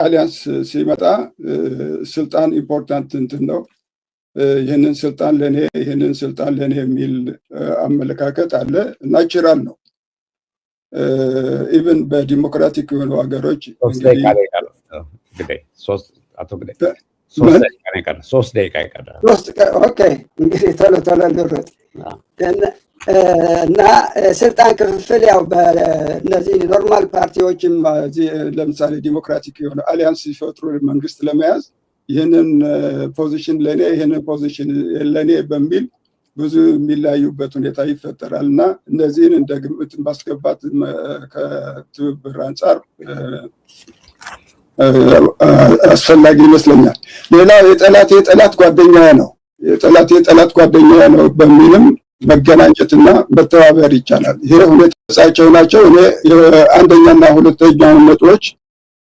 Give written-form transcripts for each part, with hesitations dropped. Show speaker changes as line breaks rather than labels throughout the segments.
አሊያንስ ሲመጣ ስልጣን ኢምፖርታንት እንትን ነው። ይህንን ስልጣን ለኔ የሚል አመለካከት አለ። ናቹራል ነው። ኢቭን በዲሞክራቲክ የሆኑ ሀገሮች
ሶስት ደቂቃ ይቀራል።
ኦኬ እንግዲህ ቶሎ ልሩጥ እና ስልጣን ክፍፍል ያው በእነዚህ ኖርማል ፓርቲዎችም ለምሳሌ ዲሞክራቲክ የሆነ አሊያንስ ሲፈጥሩ መንግስት ለመያዝ ይህንን ፖዚሽን ለኔ ይህንን ፖዚሽን ለኔ በሚል ብዙ የሚለያዩበት ሁኔታ ይፈጠራል እና እነዚህን እንደ ግምት ማስገባት ከትብብር አንጻር አስፈላጊ ይመስለኛል። ሌላው የጠላት ጓደኛ ነው በሚልም መገናኘትና መተባበር ይቻላል። ይሄ ሁኔታቸው ናቸው። እኔ አንደኛና ሁለተኛውን ነጥቦች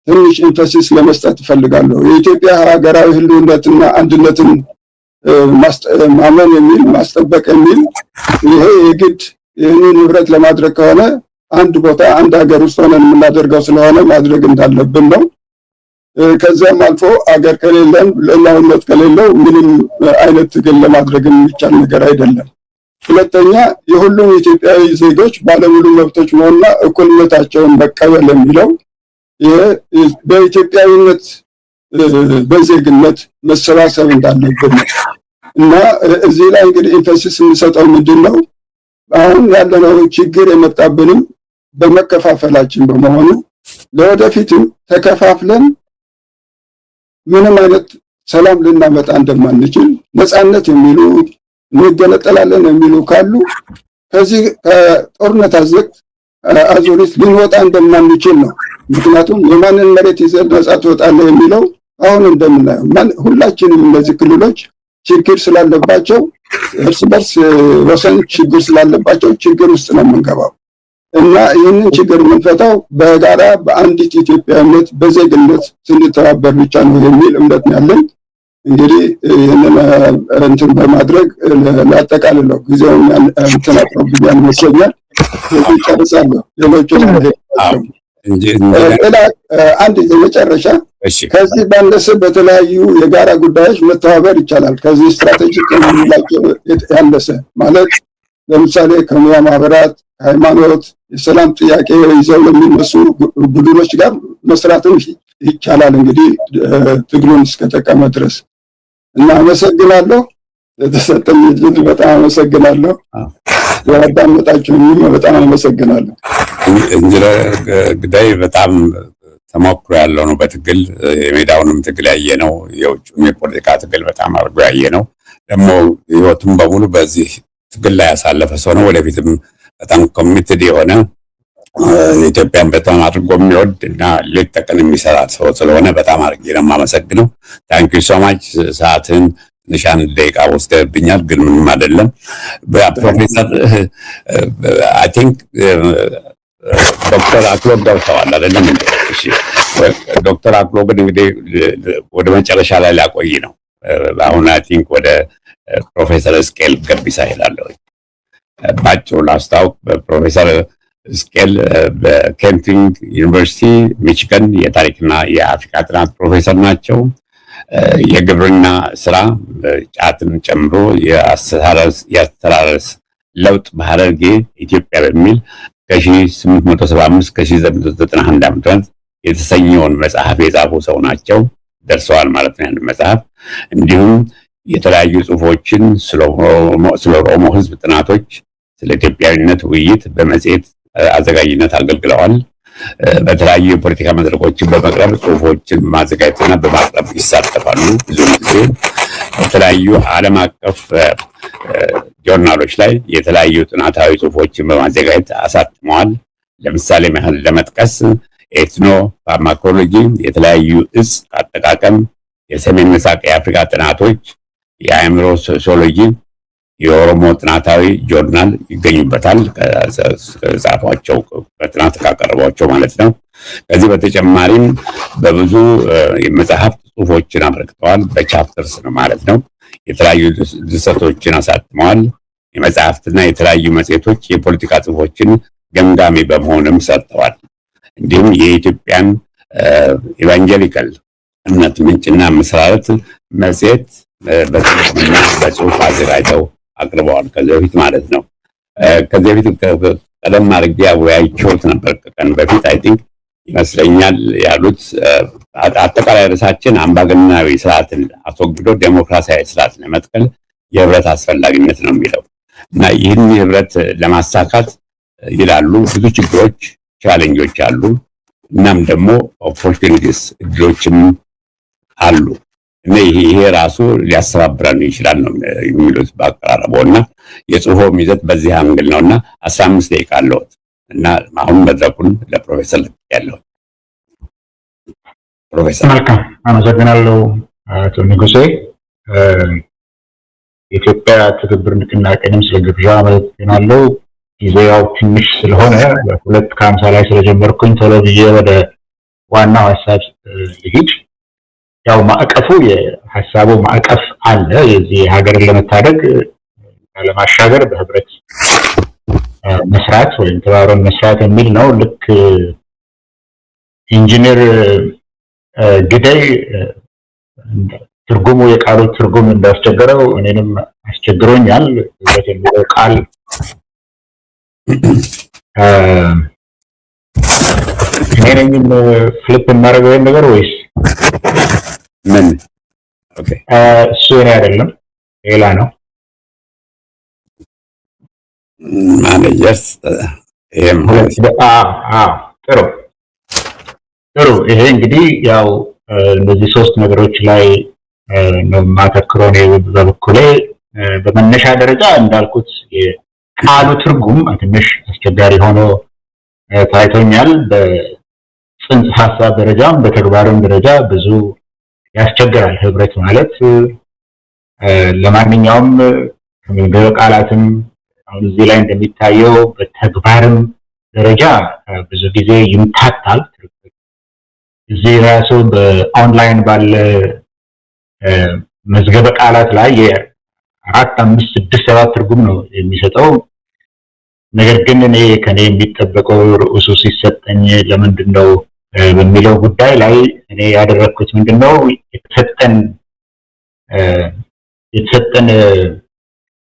ትንሽ ኢንፈሲስ ለመስጠት እፈልጋለሁ። የኢትዮጵያ ሀገራዊ ህልውናና አንድነትን ማመን የሚል ማስጠበቅ የሚል ይሄ የግድ ይህንን ህብረት ለማድረግ ከሆነ አንድ ቦታ አንድ ሀገር ውስጥ ሆነን የምናደርገው ስለሆነ ማድረግ እንዳለብን ነው። ከዚያም አልፎ አገር ከሌለን ሉዓላዊነት ከሌለው ምንም አይነት ትግል ለማድረግ የሚቻል ነገር አይደለም። ሁለተኛ የሁሉም ኢትዮጵያዊ ዜጎች ባለሙሉ መብቶች መሆንና እኩልነታቸውን መቀበል የሚለው በኢትዮጵያዊነት በዜግነት መሰባሰብ እንዳለብን እና እዚህ ላይ እንግዲህ ኢንፈሲስ የሚሰጠው ምንድነው አሁን ያለነው ችግር የመጣብንም በመከፋፈላችን በመሆኑ ለወደፊትም ተከፋፍለን ምንም አይነት ሰላም ልናመጣ እንደማንችል ነፃነት የሚሉ እንገነጠላለን የሚሉ ካሉ ከዚህ ከጦርነት አዙሪት ልንወጣ እንደማንችል ነው። ምክንያቱም የማንን መሬት ይዘን ነፃ ትወጣለህ የሚለው አሁን እንደምናየው ሁላችንም እነዚህ ክልሎች ችግር ስላለባቸው እርስ በርስ ወሰን ችግር ስላለባቸው ችግር ውስጥ ነው የምንገባው እና ይህንን ችግር የምንፈታው በጋራ በአንዲት ኢትዮጵያዊነት በዜግነት ስንተባበር ብቻ ነው የሚል እምነት ያለን። እንግዲህ ይህንን እንትን በማድረግ ላጠቃልለው ጊዜውን እንትን አጥሮብኛል ይመስለኛል። ይጨርሳለሁ። ሌሎቹን አንድ የመጨረሻ ከዚህ ባነሰ በተለያዩ የጋራ ጉዳዮች መተባበር ይቻላል። ከዚህ ስትራቴጂክ የምንላቸው ያነሰ ማለት ለምሳሌ ከሙያ ማህበራት፣ ሃይማኖት፣ የሰላም ጥያቄ ይዘው ለሚነሱ ቡድኖች ጋር መስራትም ይቻላል። እንግዲህ ትግሉን እስከተቀመ ድረስ እና አመሰግናለሁ። የተሰጠኝ እድል በጣም አመሰግናለሁ። ያዳመጣችሁኝ በጣም አመሰግናለሁ።
ኢንጂነር ግዳይ በጣም ተሞክሮ ያለው ነው። በትግል የሜዳውንም ትግል ያየ ነው። የውጭም የፖለቲካ ትግል በጣም አድርጎ ያየ ነው። ደግሞ ህይወቱም በሙሉ በዚህ ትግል ላይ ያሳለፈ ሰው ነው። ወደፊትም በጣም ኮሚትድ የሆነ ኢትዮጵያን በጣም አድርጎ የሚወድ እና ሌት ተቀን የሚሰራ ሰው ስለሆነ በጣም አድርጌ ነው የማመሰግነው። ታንክ ዩ ሶ ማች። ሰዓትን ትንሽ አንድ ደቂቃ ወስደብኛል፣ ግን ምንም አይደለም። ፕሮፌሰር አይ ቲንክ ዶክተር አክሎግ ገብተዋል አይደለም? እሺ ዶክተር አክሎግን እንግዲህ ወደ መጨረሻ ላይ ላቆይ ነው። አሁን አይ ቲንክ ወደ ፕሮፌሰር እስቄል ገቢሳ ሄዳለሁ። ባጭሩ ላስታውቅ፣ ፕሮፌሰር እስቄል በኬንቲንግ ዩኒቨርሲቲ ሚቺጋን የታሪክና የአፍሪካ ጥናት ፕሮፌሰር ናቸው። የግብርና ስራ ጫትን ጨምሮ የአስተራረስ ለውጥ በሐረርጌ ኢትዮጵያ በሚል ከ1875 ከ1991 ዓ.ም የተሰኘውን መጽሐፍ የጻፉ ሰው ናቸው። ደርሰዋል ማለት ነው ያን መጽሐፍ። እንዲሁም የተለያዩ ጽሁፎችን ስለ ኦሮሞ ህዝብ ጥናቶች፣ ስለ ኢትዮጵያዊነት ውይይት በመጽሔት አዘጋጅነት አገልግለዋል። በተለያዩ የፖለቲካ መድረኮችን በመቅረብ ጽሁፎችን በማዘጋጀትና በማቅረብ ይሳተፋሉ። ብዙ ጊዜ በተለያዩ ዓለም አቀፍ ጆርናሎች ላይ የተለያዩ ጥናታዊ ጽሁፎችን በማዘጋጀት አሳትመዋል። ለምሳሌ ያህል ለመጥቀስ ኤትኖ ፋርማኮሎጂ፣ የተለያዩ እጽ አጠቃቀም፣ የሰሜን ምስራቅ የአፍሪካ ጥናቶች፣ የአእምሮ ሶሲዮሎጂ፣ የኦሮሞ ጥናታዊ ጆርናል ይገኙበታል። ከጻፏቸው በጥናት ካቀረቧቸው ማለት ነው። ከዚህ በተጨማሪም በብዙ የመጽሐፍት ጽሁፎችን አበርክተዋል። በቻፕተርስ ነው ማለት ነው። የተለያዩ ድርሰቶችን አሳትመዋል። የመጽሐፍትና የተለያዩ መጽሔቶች የፖለቲካ ጽሁፎችን ገምጋሚ በመሆንም ሰርተዋል። እንዲሁም የኢትዮጵያን ኢቫንጀሊካል እምነት ምንጭና መሰረት መጽሔት በጽሁፍና በጽሁፍ አዘጋጅተው አቅርበዋል። ከዚህ በፊት ማለት ነው። ከዚህ በፊት ቀደም አድርጌ አወያይቼዎት ነበር ከቀን በፊት አይ ቲንክ ይመስለኛል ያሉት አጠቃላይ ርዕሳችን አምባገነናዊ ስርዓትን አስወግዶ ዴሞክራሲያዊ ስርዓት ለመትከል የህብረት አስፈላጊነት ነው የሚለው እና ይህን ህብረት ለማሳካት ይላሉ ብዙ ችግሮች ቻሌንጆች አሉ እናም ደግሞ ኦፖርቹኒቲስ እድሎችም አሉ እና ይሄ ራሱ ሊያስተባብረን ይችላል ነው የሚሉት በአቀራረቡና የጽሁፉም ይዘት በዚህ አንግል ነውና 15 ደቂቃ አለዎት እና አሁን መድረኩን ለፕሮፌሰር ያለው ፕሮፌሰር
መልካም አመሰግናለሁ አቶ ንጉሴ የኢትዮጵያ ትብብር ንቅናቄንም ስለግብዣ አመሰግናለሁ ጊዜው ትንሽ ስለሆነ በሁለት ከ50 ላይ ስለጀመርኩኝ ቶሎ ብዬ ወደ ዋናው ሐሳብ ልሂድ ያው ማዕቀፉ የሐሳቡ ማዕቀፍ አለ የዚህ ሀገርን ለመታደግ ለማሻገር በህብረት መስራት ወይም ተባብረን መስራት የሚል ነው ልክ ኢንጂነር ግዳይ ትርጉሙ የቃሉ ትርጉም እንዳስቸገረው እኔንም አስቸግሮኛል ህብረት የሚለው ቃል እኔንም ፍሊፕ እናደርገው ነገር ወይስ
ምን ኦኬ
እሱ እኔ አይደለም ሌላ ነው
ማኔጀርስ
ጥሩ ይሄ እንግዲህ ያው እነዚህ ሶስት ነገሮች ላይ ነው ማተክሮ ነው በበኩሌ በመነሻ ደረጃ እንዳልኩት የቃሉ ትርጉም ትንሽ አስቸጋሪ ሆኖ ታይቶኛል በጽንሰ ሐሳብ ደረጃም በተግባርም ደረጃ ብዙ ያስቸግራል ህብረት ማለት ለማንኛውም በቃላትም አሁን እዚህ ላይ እንደሚታየው በተግባርም ደረጃ ብዙ ጊዜ ይምታታል እዚህ ራሱ በኦንላይን ባለ መዝገበ ቃላት ላይ የ4 5 6 7 ትርጉም ነው የሚሰጠው ነገር ግን እኔ ከኔ የሚጠበቀው ርዕሱ ሲሰጠኝ ለምንድነው በሚለው ጉዳይ ላይ እኔ ያደረኩት ምንድነው የተሰጠን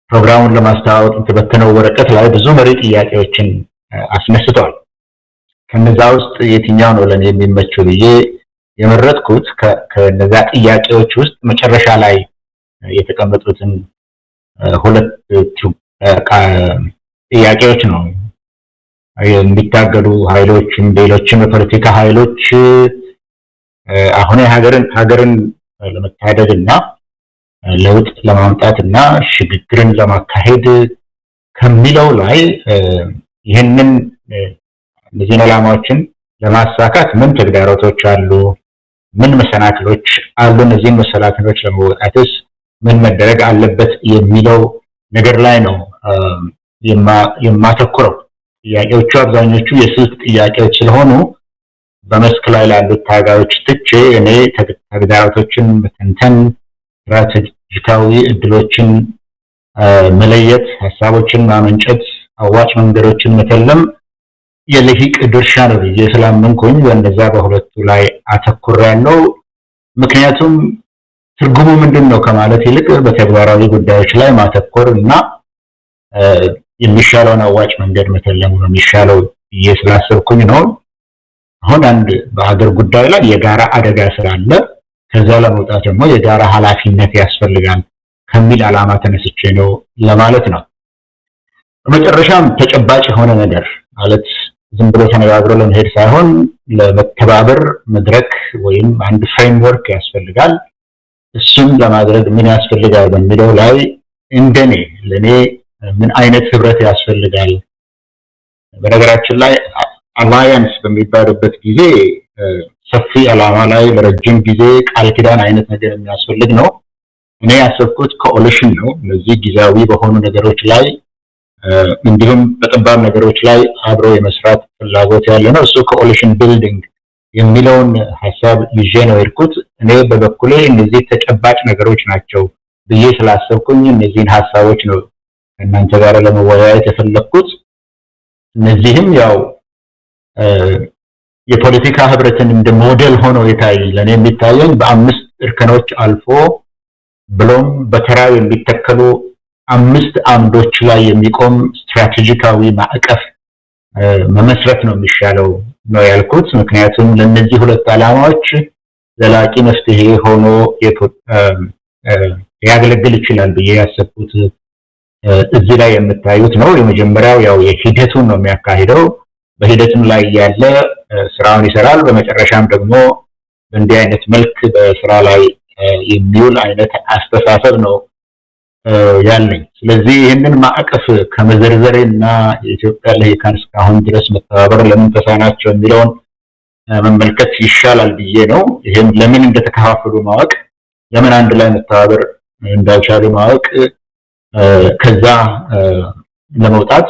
ፕሮግራሙን ለማስተዋወቅ የተበተነው ወረቀት ላይ ብዙ መሪ ጥያቄዎችን አስነስተዋል ከነዛ ውስጥ የትኛው ነው ለኔ የሚመቸው ብዬ የመረጥኩት ከነዛ ጥያቄዎች ውስጥ መጨረሻ ላይ የተቀመጡትን ሁለት ጥያቄዎች ነው የሚታገሉ ኃይሎችም ሌሎችም የፖለቲካ ኃይሎች አሁን ሀገርን ለመታደግና ለውጥ ለማምጣትና ሽግግርን ለማካሄድ ከሚለው ላይ ይሄንን እነዚህ ዓላማዎችን ለማሳካት ምን ተግዳሮቶች አሉ ምን መሰናክሎች አሉ እነዚህ መሰናክሎች ለመወጣትስ ምን መደረግ አለበት የሚለው ነገር ላይ ነው የማተኩረው ጥያቄዎቹ አብዛኞቹ የስልት ጥያቄዎች ስለሆኑ በመስክ ላይ ላሉት ታጋዮች ትቼ እኔ ተግዳሮቶችን መተንተን ስትራቴጂካዊ እድሎችን መለየት ሐሳቦችን ማመንጨት አዋጭ መንገዶችን መተለም የልሂቅ ድርሻ ነው ብዬ ስላመንኩኝ በእነዛ በሁለቱ ላይ አተኩሬያለሁ ምክንያቱም ትርጉሙ ምንድነው ከማለት ይልቅ በተግባራዊ ጉዳዮች ላይ ማተኮርና የሚሻለውን አዋጭ መንገድ መተለም ነው የሚሻለው ብዬ ስላሰብኩኝ ነው አሁን አንድ በሀገር ጉዳይ ላይ የጋራ አደጋ ስላለ ከዛ ለመውጣት ደግሞ የጋራ ኃላፊነት ያስፈልጋል ከሚል ዓላማ ተነስቼ ነው ለማለት ነው በመጨረሻም ተጨባጭ የሆነ ነገር ማለት ዝም ብሎ ተነጋግሮ ለመሄድ ሳይሆን ለመተባበር መድረክ ወይም አንድ ፍሬምወርክ ያስፈልጋል እሱን ለማድረግ ምን ያስፈልጋል በሚለው ላይ እንደኔ ለኔ ምን አይነት ህብረት ያስፈልጋል በነገራችን ላይ አላያንስ በሚባልበት ጊዜ ሰፊ ዓላማ ላይ ለረጅም ጊዜ ቃል ኪዳን አይነት ነገር የሚያስፈልግ ነው እኔ ያሰብኩት ኮአሊሽን ነው እነዚህ ጊዜያዊ በሆኑ ነገሮች ላይ እንዲሁም በጠባብ ነገሮች ላይ አብሮ የመስራት ፍላጎት ያለ ነው እሱ ኮአሊሽን ቢልዲንግ የሚለውን ሐሳብ ይዤ ነው የሄድኩት እኔ በበኩሌ እነዚህ ተጨባጭ ነገሮች ናቸው ብዬ ስላሰብኩኝ እነዚህን ሐሳቦች ነው እናንተ ጋር ለመወያየት የፈለኩት እነዚህም ያው የፖለቲካ ህብረትን እንደ ሞዴል ሆኖ ለኔ የሚታየኝ በአምስት እርከኖች አልፎ ብሎም በተራ የሚተከሉ 5 አምዶች ላይ የሚቆም ስትራቴጂካዊ ማዕቀፍ መመስረት ነው የሚሻለው ነው ያልኩት። ምክንያቱም ለነዚህ ሁለት ዓላማዎች ዘላቂ መፍትሄ ሆኖ ያገለግል ይችላል ብዬ ያሰብኩት እዚህ ላይ የምታዩት ነው። የመጀመሪያው ያው የሂደቱን ነው የሚያካሂደው። በሂደቱም ላይ ያለ ስራውን ይሰራል። በመጨረሻም ደግሞ እንዲህ አይነት መልክ በስራ ላይ የሚውል አይነት አስተሳሰብ ነው ያለኝ። ስለዚህ ይህንን ማዕቀፍ ከመዘርዘሬና የኢትዮጵያ ልሂቃን እስካሁን ድረስ መተባበር ለምን ተሳናቸው የሚለውን መመልከት ይሻላል ብዬ ነው። ይሄን ለምን እንደተከፋፈሉ ማወቅ፣ ለምን አንድ ላይ መተባበር እንዳልቻሉ ማወቅ፣ ከዛ ለመውጣት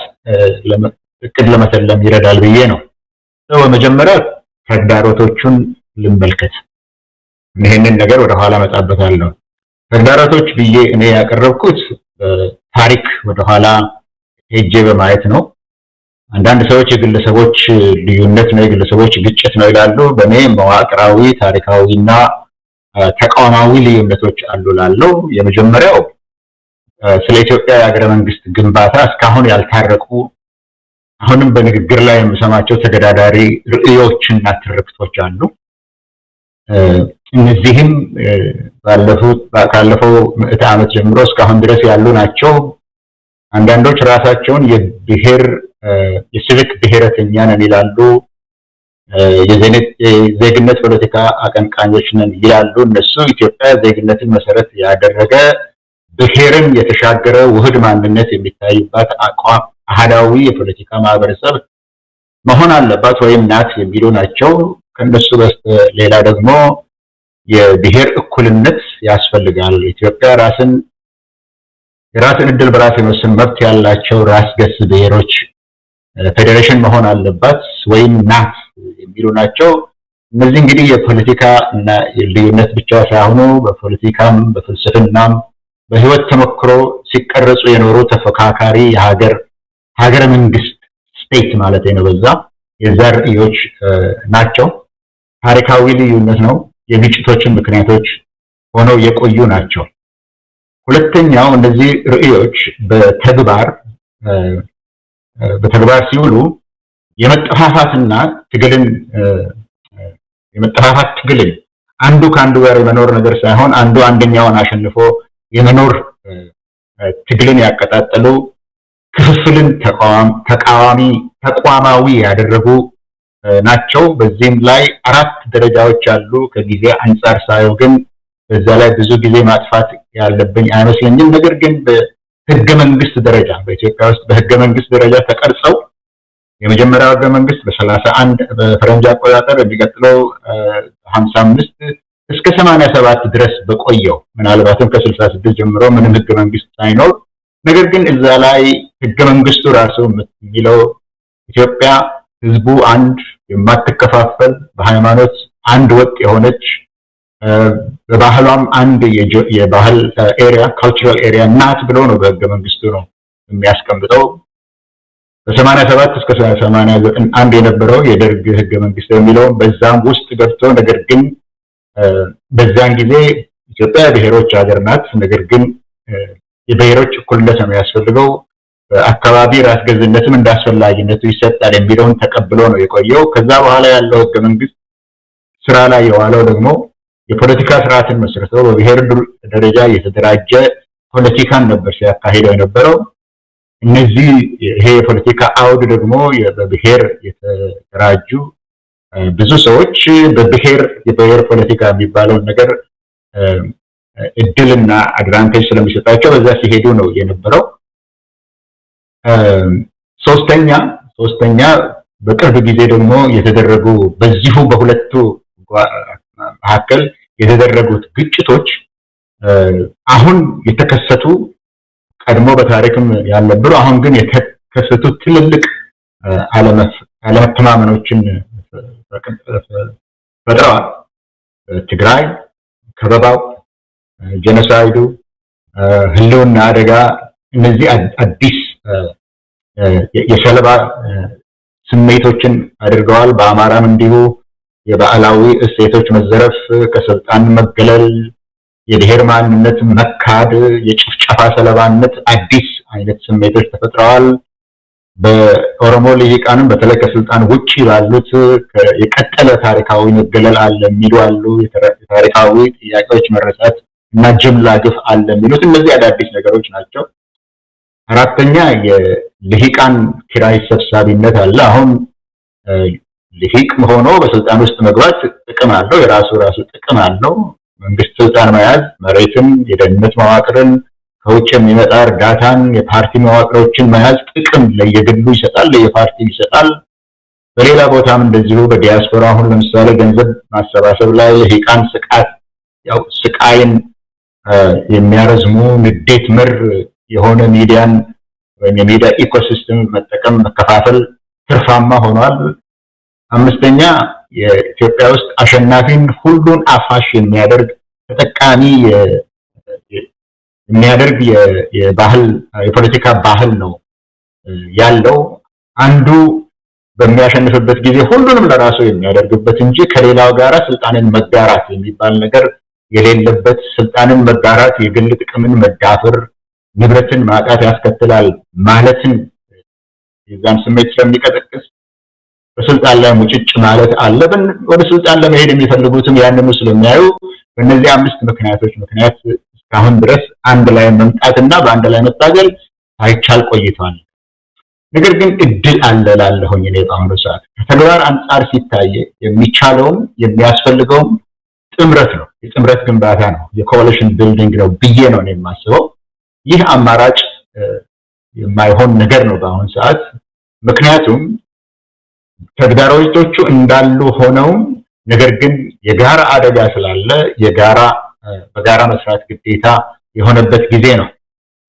እቅድ ለመሰለም ይረዳል ብዬ ነው። በመጀመሪያ ተግዳሮቶቹን ልንመልከት። ይሄንን ነገር ወደ ኋላ መጣበታለሁ። ተግዳሮቶች ብዬ እኔ ያቀረብኩት ታሪክ ወደ ኋላ ሄጄ በማየት ነው። አንዳንድ ሰዎች የግለሰቦች ልዩነት ነው፣ የግለሰቦች ግጭት ነው ይላሉ። በእኔ መዋቅራዊ፣ ታሪካዊና ተቋማዊ ልዩነቶች አሉ ላለው። የመጀመሪያው ስለ ኢትዮጵያ የሀገረ መንግስት ግንባታ እስካሁን ያልታረቁ አሁንም በንግግር ላይ የምሰማቸው ተገዳዳሪ ርዕዮችና ትርክቶች አሉ። እነዚህም ካለፈው ምዕተ ዓመት ጀምሮ እስካሁን ድረስ ያሉ ናቸው። አንዳንዶች ራሳቸውን የሲቪክ ብሔረተኛ ነን ይላሉ። የዜግነት ፖለቲካ አቀንቃኞች ነን ይላሉ። እነሱ ኢትዮጵያ ዜግነትን መሰረት ያደረገ ብሔርን የተሻገረ ውህድ ማንነት የሚታይባት አህዳዊ የፖለቲካ ማህበረሰብ መሆን አለባት ወይም ናት የሚሉ ናቸው። ከነሱ ሌላ ደግሞ የብሔር እኩልነት ያስፈልጋል፣ ኢትዮጵያ የራስን እድል በራስ የመወሰን መብት ያላቸው ራስ ገዝ ብሔሮች ፌዴሬሽን መሆን አለባት ወይም ናት የሚሉ ናቸው። እነዚህ እንግዲህ የፖለቲካ እና ልዩነት ብቻ ሳይሆኑ በፖለቲካም በፍልስፍናም በህይወት ተሞክሮ ሲቀረጹ የኖሩ ተፈካካሪ ሀገረ መንግስት ስቴት ማለት ነው። በዛ የዛ ርዕዮች ናቸው። ታሪካዊ ልዩነት ነው። የግጭቶችን ምክንያቶች ሆነው የቆዩ ናቸው። ሁለተኛው እነዚህ ርዕዮች በተግባር ሲውሉ የመጠፋፋት ትግልን አንዱ ከአንዱ ጋር የመኖር ነገር ሳይሆን አንዱ አንደኛውን አሸንፎ የመኖር ትግልን ያቀጣጠሉ፣ ክፍፍልን ተቋማዊ ያደረጉ ናቸው። በዚህም ላይ 4 ደረጃዎች አሉ። ከጊዜ አንጻር ሳየው ግን በዛ ላይ ብዙ ጊዜ ማጥፋት ያለብኝ አይመስለኝም። ነገር ግን በህገ መንግስት ደረጃ በኢትዮጵያ ውስጥ በህገ መንግስት ደረጃ ተቀርጸው የመጀመሪያው ህገ መንግስት በ31 በፈረንጅ አቆጣጠር የሚቀጥለው 55 እስከ 87 ድረስ በቆየው ምናልባትም ከ66 ጀምሮ ምንም ህገ መንግስት ሳይኖር፣ ነገር ግን እዛ ላይ ህገ መንግስቱ ራሱ የሚለው ኢትዮጵያ ህዝቡ አንድ የማትከፋፈል በሃይማኖት አንድ ወጥ የሆነች በባህሏም አንድ የባህል ኤሪያ ካልቸራል ኤሪያ ናት ብሎ ነው በህገ መንግስቱ ነው የሚያስቀምጠው። በ87 እስከ 89 አንድ የነበረው የደርግ ህገ መንግስት የሚለው በዛም ውስጥ ገብቶ ነገር ግን በዛን ጊዜ ኢትዮጵያ የብሔሮች ሀገር ናት፣ ነገር ግን የብሔሮች እኩልነት ነው የሚያስፈልገው፣ አካባቢ ራስ ገዝነትም እንዳስፈላጊነቱ ይሰጣል የሚለውን ተቀብሎ ነው የቆየው። ከዛ በኋላ ያለው ህገ መንግስት ስራ ላይ የዋለው ደግሞ የፖለቲካ ስርዓትን መስርተው በብሔር ደረጃ የተደራጀ ፖለቲካን ነበር ሲያካሂደው የነበረው። ይሄ የፖለቲካ አውድ ደግሞ በብሔር የተደራጁ ብዙ ሰዎች የብሔር ፖለቲካ የሚባለውን ነገር እድልና አድቫንቴጅ ስለሚሰጣቸው በዛ ሲሄዱ ነው የነበረው። ሶስተኛ በቅርብ ጊዜ ደግሞ የተደረጉ በዚሁ በሁለቱ መካከል የተደረጉት ግጭቶች አሁን የተከሰቱ ቀድሞ በታሪክም ያልነበሩ አሁን ግን የተከሰቱ ትልልቅ አለመተማመኖችን ፈጥረዋል። ትግራይ፣ ከበባው፣ ጄኖሳይዱ፣ ህልውና አደጋ፣ እነዚህ አዲስ የሰለባ ስሜቶችን አድርገዋል። በአማራም እንዲሁ የባህላዊ እሴቶች መዘረፍ፣ ከስልጣን መገለል፣ የብሔር ማንነት መካድ፣ የጭፍጨፋ ሰለባነት አዲስ አይነት ስሜቶች ተፈጥረዋል። በኦሮሞ ልሂቃንም በተለይ ከስልጣን ውጪ ባሉት የቀጠለ ታሪካዊ መገለል አለ የሚሉ አሉ። የታሪካዊ ጥያቄዎች መረሳት እና ጅምላ ግፍ አለ የሚሉት እነዚህ አዳዲስ ነገሮች ናቸው። አራተኛ የልሂቃን ኪራይ ሰብሳቢነት አለ። አሁን ልሂቅ ሆኖ በስልጣን ውስጥ መግባት ጥቅም አለው፣ የራሱ ጥቅም አለው። መንግስት ስልጣን መያዝ መሬትን፣ የደህንነት መዋቅርን፣ ከውጭ የሚመጣ እርዳታን፣ የፓርቲ መዋቅሮችን መያዝ ጥቅም ለየግሉ ይሰጣል፣ ለየፓርቲው ይሰጣል። በሌላ ቦታም እንደዚሁ በዲያስፖራ አሁን ለምሳሌ ገንዘብ ማሰባሰብ ላይ ልሂቃን ስቃይን የሚያረዝሙ ንዴት ምር የሆነ ሚዲያን ወይም የሚዲያ ኢኮሲስተም መጠቀም መከፋፈል ትርፋማ ሆኗል። አምስተኛ የኢትዮጵያ ውስጥ አሸናፊን ሁሉን አፋሽ የሚያደርግ ተጠቃሚ የሚያደርግ የባህል የፖለቲካ ባህል ነው ያለው። አንዱ በሚያሸንፍበት ጊዜ ሁሉንም ለራሱ የሚያደርግበት እንጂ ከሌላው ጋራ ስልጣንን መጋራት የሚባል ነገር የሌለበት፣ ስልጣንን መጋራት የግል ጥቅምን መዳፈር፣ ንብረትን ማጣት ያስከትላል ማለትን የዛን ስሜት ስለሚቀጠቅስ በስልጣን ላይ ሙጭጭ ማለት አለ። ወደ ስልጣን ለመሄድ የሚፈልጉትም ያንኑ ስለሚያዩ በእነዚህ 5 ምክንያቶች ምክንያት እስካሁን ድረስ አንድ ላይ መምጣትና በአንድ ላይ መታገል ሳይቻል ቆይቷል። ነገር ግን እድል አለ ላለሁኝ እኔ በአሁኑ ሰዓት ከተግባር አንጻር ሲታይ የሚቻለውም የሚያስፈልገውም ጥምረት ነው፣ የጥምረት ግንባታ ነው፣ የኮalition building ነው ብዬ ነው የማስበው። ይህ አማራጭ የማይሆን ነገር ነው በአሁኑ ሰዓት። ምክንያቱም ተግዳሮቶቹ እንዳሉ ሆነው ነገር ግን የጋራ አደጋ ስላለ በጋራ መስራት ግዴታ የሆነበት ጊዜ ነው።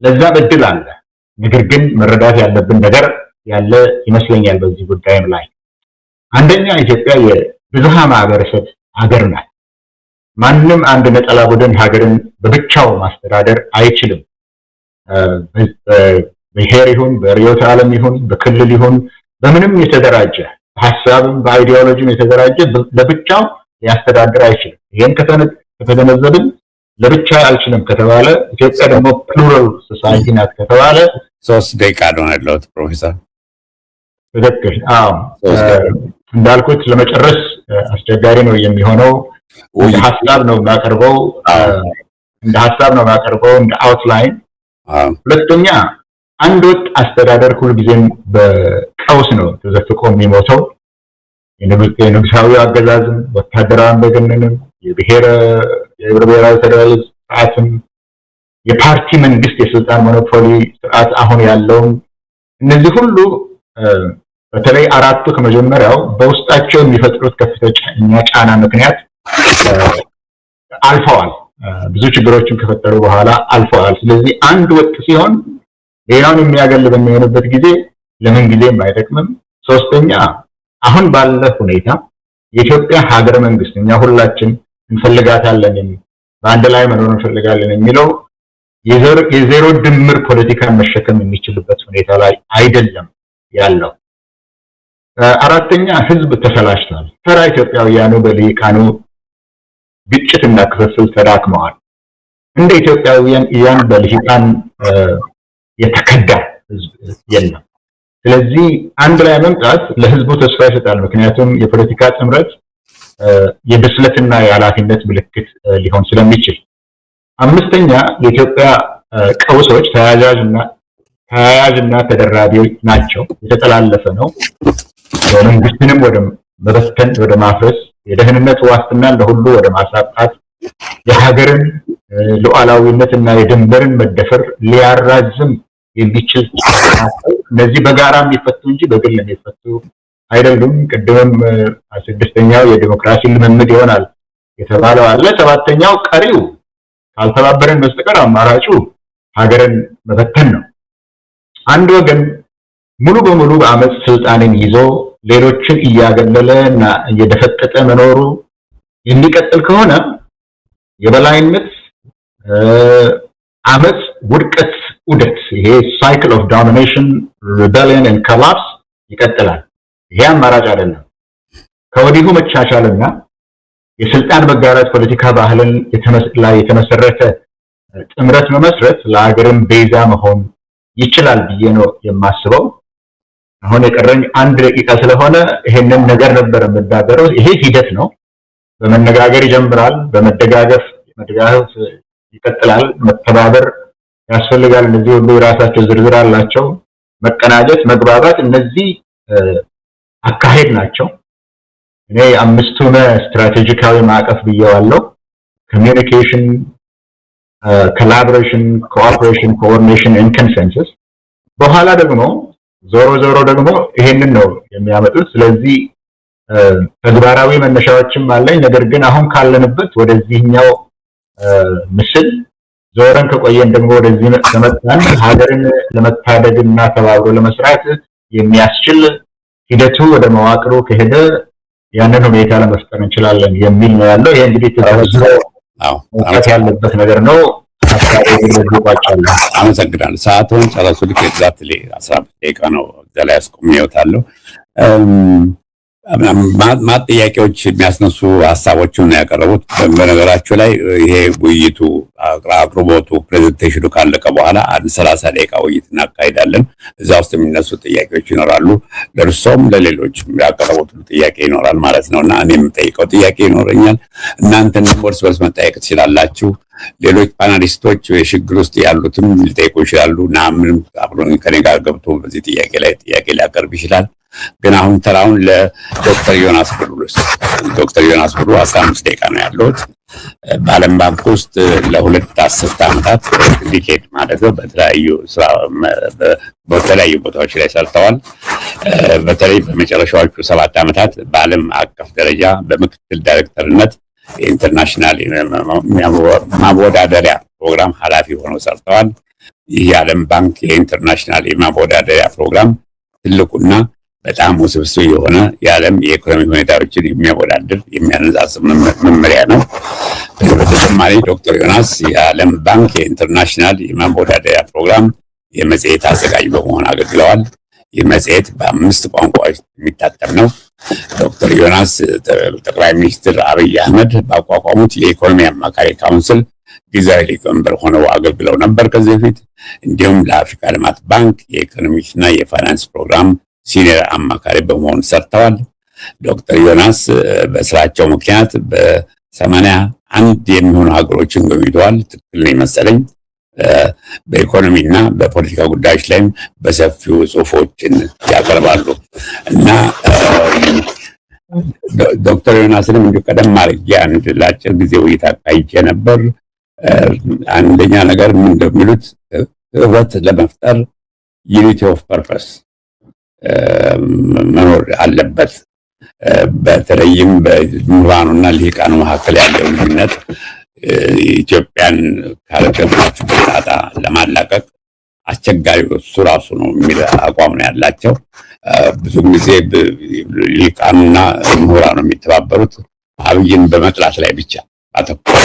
ለዛ እድል አለ። ነገር ግን መረዳት ያለብን ነገር ያለ ይመስለኛል በዚህ ጉዳይም ላይ። አንደኛ ኢትዮጵያ የብዝሃ ማህበረሰብ ሀገር ናት። ማንም አንድ ነጠላ ቡድን ሀገርን በብቻው ማስተዳደር አይችልም። በብሔር ይሁን በርዕዮተ ዓለም ይሁን በክልል ይሁን በምንም የተደራጀ ሐሳብም በአይዲዮሎጂም የተደራጀ ለብቻው ሊያስተዳድር አይችልም። ይሄን ከተገነዘብን ለብቻ አልችልም ከተባለ ኢትዮጵያ ደግሞ ፕሉራል ሶሳይቲ ናት ከተባለ
3 ደቂቃ ነው ያለው ፕሮፌሰር።
ትክክል። እንዳልኩት ለመጨረስ አስቸጋሪ ነው የሚሆነው። እንደ ሀሳብ ነው ማቀርበው እንደ አውትላይን። ሁለተኛ አንድ ወጥ አስተዳደር ሁልጊዜም በቀውስ ነው ተዘፍቆ የሚሞተው። የንጉሳዊ አገዛዝም ወታደራዊ አምባገነንም የብሔራዊ ፌደራሊዝም ስርዓትም የፓርቲ መንግስት የስልጣን ሞኖፖሊ ስርዓት አሁን ያለው እነዚህ ሁሉ በተለይ አራቱ ከመጀመሪያው በውስጣቸው የሚፈጥሩት ከፍተኛ ጫና ምክንያት አልፈዋል። ብዙ ችግሮችን ከፈጠሩ በኋላ አልፈዋል። ስለዚህ አንድ ወጥ ሲሆን ሌላውን የሚያገል በሚሆንበት ጊዜ ለምን ጊዜም አይጠቅምም። ሶስተኛ አሁን ባለ ሁኔታ የኢትዮጵያ ሀገረ መንግስት እኛ ሁላችን እንፈልጋታለን፣ በአንድ ላይ መኖር እንፈልጋለን የሚለው የዜሮ ድምር ፖለቲካን መሸከም የሚችልበት ሁኔታ ላይ አይደለም ያለው። አራተኛ ህዝብ ተሰላችቷል። ተራ ኢትዮጵያውያኑ በልሂቃኑ ግጭትና ክፍፍል ተዳክመዋል። እንደ ኢትዮጵያውያን በልሂቃን የተከዳ ህዝብ የለም። ስለዚህ አንድ ላይ መምጣት ለህዝቡ ተስፋ ይሰጣል። ምክንያቱም የፖለቲካ ጥምረት የብስለትና የኃላፊነት ምልክት ሊሆን ስለሚችል። አምስተኛ የኢትዮጵያ ቀውሶች ተያያዥና ተደራቢዎች ናቸው። የተጠላለፈ ነው። መንግስትንም ወደ መበተን ወደ ማፍረስ፣ የደህንነት ዋስትናን ለሁሉ ወደ ማሳጣት፣ የሀገርን ሉዓላዊነትና የድንበርን መደፈር ሊያራዝም የሚችል እነዚህ በጋራ የሚፈቱ እንጂ በግል የሚፈቱ አይደሉም። ቅድምም 6ኛው የዲሞክራሲ ልምምድ ይሆናል የተባለው አለ። 7ኛው ቀሪው ካልተባበረን በስተቀር አማራጩ ሀገርን መበተን ነው። አንድ ወገን ሙሉ በሙሉ በአመጽ ስልጣንን ይዞ ሌሎችን እያገለለ እና እየደፈጠጠ መኖሩ የሚቀጥል ከሆነ የበላይነት አመጽ፣ ውድቀት፣ ዑደት ይሄ ሳይክል ኦፍ ዶሚኔሽን ሪቤሊየን ኤንድ ኮላፕስ ይቀጥላል። ይሄ አማራጭ አይደለም። ከወዲሁ መቻቻልና የስልጣን መጋራት ፖለቲካ ባህልን ላይ የተመሰረተ ጥምረት መመስረት ለሀገርም ቤዛ መሆን ይችላል ብዬ ነው የማስበው። አሁን የቀረኝ 1 ደቂቃ ስለሆነ ይሄንን ነገር ነበር የምናገረው። ይሄ ሂደት ነው። በመነጋገር ይጀምራል፣ በመደጋገፍ ይቀጥላል፣ መተባበር ያስፈልጋል። እነዚህ ሁሉ የራሳቸው ዝርዝር አላቸው። መቀናጀት፣ መግባባት፣ እነዚህ አካሄድ ናቸው። እኔ 5ቱን ስትራቴጂካዊ ማዕቀፍ ብየዋለሁ። ኮሚዩኒኬሽን፣ ኮላቦሬሽን፣ ኮኦፐሬሽን፣ ኮኦርዲኔሽን ኤንድ ኮንሰንሰስ። በኋላ ደግሞ ዞሮ ደግሞ ይሄንን ነው የሚያመጡት። ስለዚህ ተግባራዊ መነሻዎችም አለኝ። ነገር ግን አሁን ካለንበት ወደዚህኛው ምስል ዞረን ከቆየን ደግሞ ወደዚህ ተመጣን ሀገርን ለመታደግና ተባብሮ ለመስራት የሚያስችል ሂደቱ ወደ መዋቅሩ ከሄደ ያንን ሁኔታ ለመፍጠር እንችላለን የሚል ነው ያለው። ይሄ እንግዲህ ተዘርዝሮ ያለበት ነገር ነው።
አመሰግናለሁ። ሰዓቱን ጨረሱ። ልክ ኤግዛክትሊ 15 ደቂቃ ነው እዛ ላይ አስቆሚያለሁ። ጥያቄዎች የሚያስነሱ ሀሳቦችን ያቀረቡት። በነገራቸው ላይ ይሄ ውይይቱ አቅርቦቱ ፕሬዘንቴሽኑ ካለቀ በኋላ 30 ደቂቃ ውይይት እናካሄዳለን። እዛ ውስጥ የሚነሱ ጥያቄዎች ይኖራሉ። ለእርሶም ለሌሎችም ያቀረቡት ጥያቄ ይኖራል ማለት ነው እና እኔ የምጠይቀው ጥያቄ ይኖረኛል። እናንተን እርስ በርስ መጠየቅ ትችላላችሁ። ሌሎች ፓናሊስቶች የሽግግር ውስጥ ያሉትም ሊጠይቁ ይችላሉ እና ምንም አብሮኝ ከኔ ጋር ገብቶ በዚህ ጥያቄ ላይ ጥያቄ ሊያቀርብ ይችላል። ግን አሁን ተራውን ለዶክተር ዮናስ ብሩ ዶክተር ዮናስ ብሩ 15 ደቂቃ ነው ያለውት። በዓለም ባንክ ውስጥ ለ2 አስርተ ዓመታት ዲኬድ ማለት ነው በተለያዩ ቦታዎች ላይ ሰርተዋል። በተለይ በመጨረሻዎቹ 7 ዓመታት በዓለም አቀፍ ደረጃ በምክትል ዳይሬክተርነት የኢንተርናሽናል ማወዳደሪያ ፕሮግራም ኃላፊ ሆነው ሰርተዋል። ይህ የዓለም ባንክ የኢንተርናሽናል የማወዳደሪያ ፕሮግራም ትልቁና በጣም ውስብስብ የሆነ የዓለም የኢኮኖሚ ሁኔታዎችን የሚያወዳድር የሚያነጻጽር መመሪያ ነው። በተጨማሪ ዶክተር ዮናስ የዓለም ባንክ የኢንተርናሽናል የማወዳደሪያ ፕሮግራም የመጽሔት አዘጋጅ በመሆን አገልግለዋል። ይህ መጽሔት በ5 ቋንቋዎች የሚታተም ነው። ዶክተር ዮናስ ጠቅላይ ሚኒስትር አብይ አህመድ ባቋቋሙት የኢኮኖሚ አማካሪ ካውንስል ጊዜያዊ ሊቀመንበር ሆነው አገልግለው ነበር ከዚህ በፊት። እንዲሁም ለአፍሪካ ልማት ባንክ የኢኮኖሚክስና የፋይናንስ ፕሮግራም ሲኒየር አማካሪ በመሆን ሰርተዋል። ዶክተር ዮናስ በስራቸው ምክንያት በ81 የሚሆኑ ሀገሮችን ጎብኝተዋል። ትክክል ነው መሰለኝ። በኢኮኖሚና በፖለቲካ ጉዳዮች ላይም በሰፊው ጽሁፎችን ያቀርባሉ እና ዶክተር ዮናስንም እንዲሁ ቀደም አድርጌ አንድ ለአጭር ጊዜ ውይይት አካሂጄ ነበር። አንደኛ ነገር ምን እንደሚሉት ህብረት ለመፍጠር ዩኒቲ ኦፍ ፐርፐስ መኖር አለበት። በተለይም በምሁራኑና ልሂቃኑ መካከል ያለው ልዩነት ኢትዮጵያን ካለገባችበት ጣጣ ለማላቀቅ አስቸጋሪ እሱ ራሱ ነው የሚል አቋም ነው ያላቸው። ብዙ ጊዜ ልሂቃኑና ምሁራኑ የሚተባበሩት አብይን በመጥላት ላይ ብቻ አተኮረ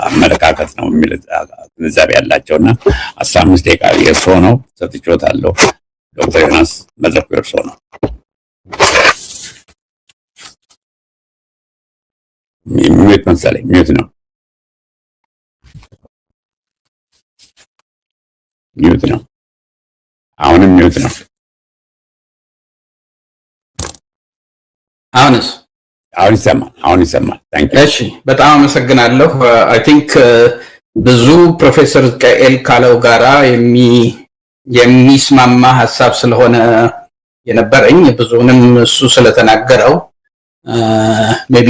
አመለካከት ነው የሚል ግንዛቤ ያላቸውና 15 ደቂቃ የእርሶ ነው ሰጥቼዎታለሁ። ዶክተር ዮናስ መድረኩ የእርሶ ነው። ሚዩት መሰለኝ። ሚዩት ነው። ሚዩት ነው። አሁንም ሚዩት ነው።
አሁንስ?
አሁን ይሰማል። አሁን ይሰማል።
እሺ፣ በጣም አመሰግናለሁ። አይ ቲንክ ብዙ ፕሮፌሰር ቀኤል ካለው ጋራ የሚስማማ ሀሳብ ስለሆነ የነበረኝ ብዙንም እሱ ስለተናገረው ሜቢ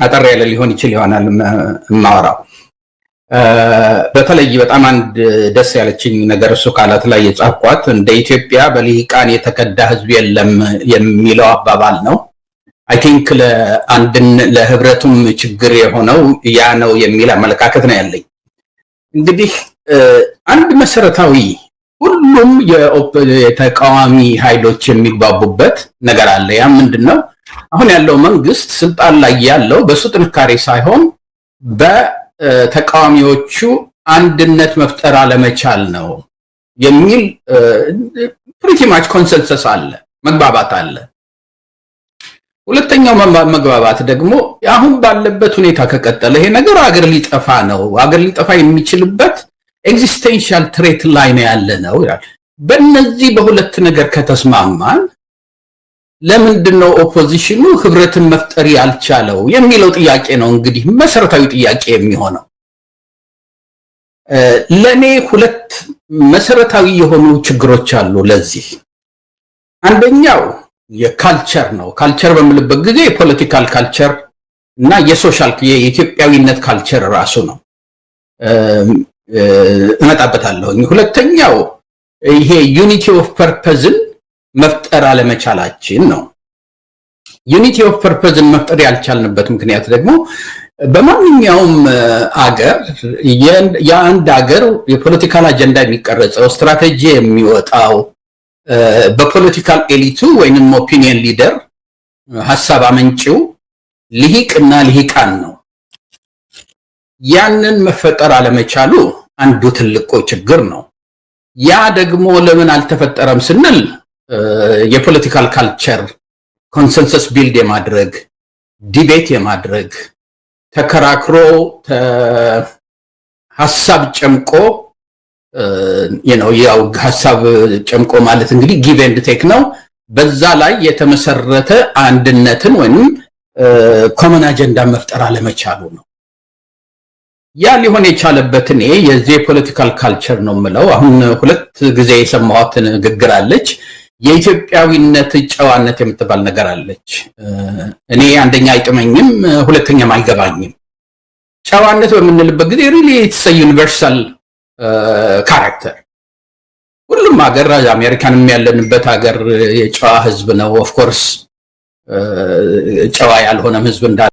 አጠር ያለ ሊሆን ይችል ይሆናል የማወራው። በተለይ በጣም አንድ ደስ ያለችኝ ነገር እሱ ቃላት ላይ የጻፍኳት እንደ ኢትዮጵያ በልሂቃን የተከዳ ህዝብ የለም የሚለው አባባል ነው። አይ ቲንክ ለህብረቱም ችግር የሆነው ያ ነው የሚል አመለካከት ነው ያለኝ። እንግዲህ አንድ መሰረታዊ ሁሉም የተቃዋሚ ኃይሎች የሚግባቡበት ነገር አለ። ያ ምንድነው? አሁን ያለው መንግስት ስልጣን ላይ ያለው በሱ ጥንካሬ ሳይሆን በተቃዋሚዎቹ አንድነት መፍጠር አለመቻል ነው የሚል ፕሪቲ ማች ኮንሰንሰስ አለ። መግባባት አለ። ሁለተኛው መግባባት ደግሞ አሁን ባለበት ሁኔታ ከቀጠለ ይሄ ነገር አገር ሊጠፋ ነው፣ አገር ሊጠፋ የሚችልበት ኤግዚስቴንሻል ትሬት ላይ ነው ያለ ነው ይላል። በእነዚህ በሁለት ነገር ከተስማማን ለምንድነው ኦፖዚሽኑ ህብረትን መፍጠር ያልቻለው የሚለው ጥያቄ ነው እንግዲህ መሰረታዊ ጥያቄ የሚሆነው። ለኔ ሁለት መሰረታዊ የሆኑ ችግሮች አሉ ለዚህ። አንደኛው የካልቸር ነው። ካልቸር በምልበት ጊዜ የፖለቲካል ካልቸር እና የሶሻል የኢትዮጵያዊነት ካልቸር ራሱ ነው። እመጣበታለሁ። ሁለተኛው ይሄ ዩኒቲ ኦፍ ፐርፐዝን መፍጠር አለመቻላችን ነው። ዩኒቲ ኦፍ ፐርፐዝን መፍጠር ያልቻልንበት ምክንያት ደግሞ በማንኛውም አገር የአንድ አገር የፖለቲካል አጀንዳ የሚቀረጸው ስትራቴጂ የሚወጣው በፖለቲካል ኤሊቱ ወይንም ኦፒኒየን ሊደር ሐሳብ አመንጪው ልሂቅና ልሂቃን ነው። ያንን መፈጠር አለመቻሉ አንዱ ትልቁ ችግር ነው። ያ ደግሞ ለምን አልተፈጠረም ስንል የፖለቲካል ካልቸር ኮንሰንሰስ ቢልድ የማድረግ ዲቤት የማድረግ ተከራክሮ ሐሳብ ጨምቆ ያው ሐሳብ ጨምቆ ማለት እንግዲህ ጊቭ ኤንድ ቴክ ነው። በዛ ላይ የተመሰረተ አንድነትን ወይንም ኮመን አጀንዳ መፍጠር አለመቻሉ ነው። ያ ሊሆን የቻለበት እኔ የዚህ ፖለቲካል ካልቸር ነው የምለው። አሁን ሁለት ጊዜ የሰማሁት ንግግር አለች። የኢትዮጵያዊነት ጨዋነት የምትባል ነገር አለች። እኔ አንደኛ አይጥመኝም፣ ሁለተኛም አይገባኝም። ጨዋነት በምንልበት ጊዜ ሪሊ ኢትስ ዩኒቨርሳል ካራክተር። ሁሉም ሀገር አሜሪካንም ያለንበት ሀገር የጨዋ ህዝብ ነው። ኦፍ ኮርስ ጨዋ ያልሆነም ህዝብ እንዳለ